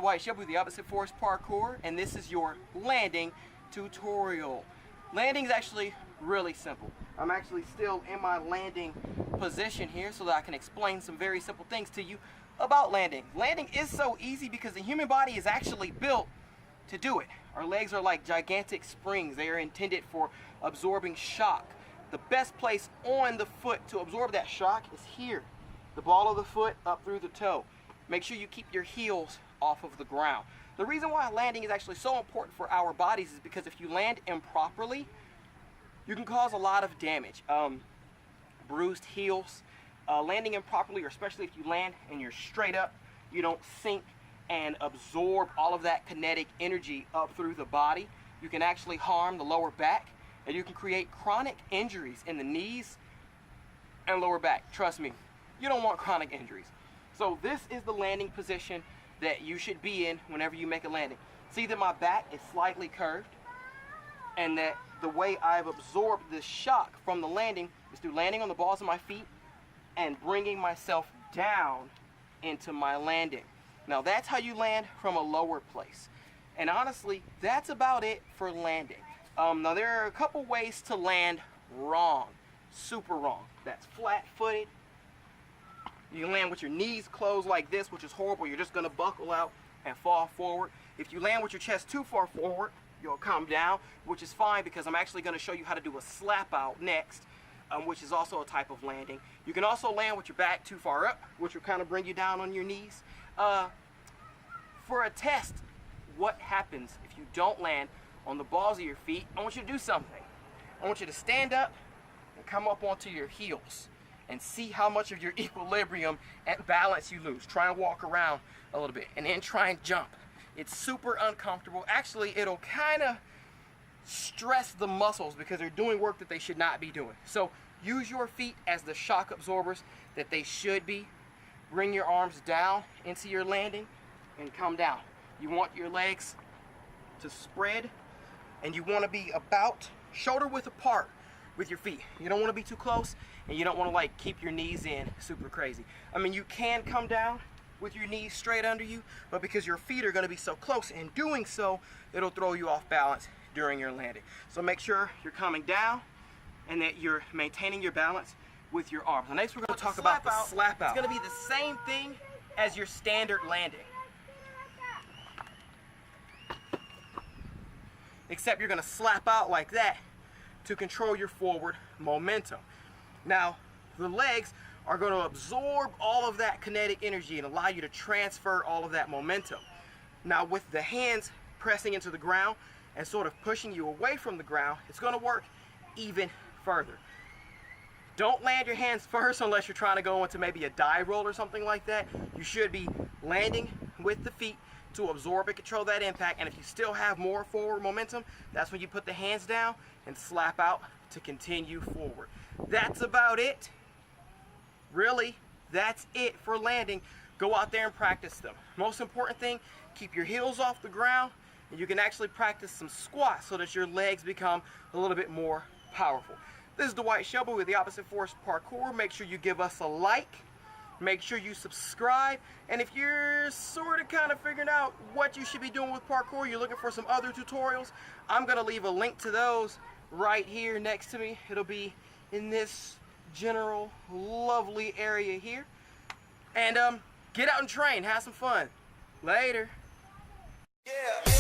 Dwight Shelby with the Opposite Force Parkour, and this is your landing tutorial. Landing is actually really simple. I'm actually still in my landing position here so that I can explain some very simple things to you about landing. Landing is so easy because the human body is actually built to do it. Our legs are like gigantic springs. They are intended for absorbing shock. The best place on the foot to absorb that shock is here, the ball of the foot up through the toe. Make sure you keep your heels off of the ground. The reason why landing is actually so important for our bodies is because if you land improperly, you can cause a lot of damage. Bruised heels, landing improperly, or especially if you land and you're straight up, you don't sink and absorb all of that kinetic energy up through the body, you can actually harm the lower back, and you can create chronic injuries in the knees and lower back. Trust me, you don't want chronic injuries. So this is the landing position that you should be in whenever you make a landing. See that my back is slightly curved, and that the way I've absorbed the shock from the landing is through landing on the balls of my feet and bringing myself down into my landing. Now that's how you land from a lower place. And honestly, that's about it for landing. Now there are a couple ways to land wrong, super wrong. That's flat-footed. You can land with your knees closed like this, which is horrible. You're just gonna buckle out and fall forward. If you land with your chest too far forward, you'll come down, which is fine because I'm actually gonna show you how to do a slap out next, which is also a type of landing. You can also land with your back too far up, which will kind of bring you down on your knees. For a test, what happens if you don't land on the balls of your feet? I want you to do something. I want you to stand up and come up onto your heels and see how much of your equilibrium and balance you lose. Try and walk around a little bit and then try and jump. It's super uncomfortable. Actually, it'll kind of stress the muscles because they're doing work that they should not be doing. So use your feet as the shock absorbers that they should be. Bring your arms down into your landing and come down. You want your legs to spread, and you want to be about shoulder width apart with your feet. You don't want to be too close, and you don't want to like keep your knees in super crazy. I mean, you can come down with your knees straight under you, but because your feet are going to be so close, in doing so, it'll throw you off balance during your landing. So make sure you're coming down and that you're maintaining your balance with your arms. Now next we're going to talk about the slap out. It's going to be the same thing as your standard landing, except you're going to slap out like that to control your forward momentum. Now, the legs are going to absorb all of that kinetic energy and allow you to transfer all of that momentum. Now, with the hands pressing into the ground and sort of pushing you away from the ground, it's going to work even further. Don't land your hands first unless you're trying to go into maybe a dive roll or something like that. You should be landing with the feet to absorb and control that impact, and if you still have more forward momentum, that's when you put the hands down and slap out to continue forward. That's about it. Really, that's it for landing. Go out there and practice them. Most important thing, keep your heels off the ground, and you can actually practice some squats so that your legs become a little bit more powerful. This is Dwight Shelby with the Opposite Force Parkour. Make sure you give us a like. Make sure you subscribe, and if you're sort of kind of figuring out what you should be doing with parkour, you're looking for some other tutorials, I'm going to leave a link to those right here next to me. It'll be in this general lovely area here. And get out and train, have some fun. Later. Yeah.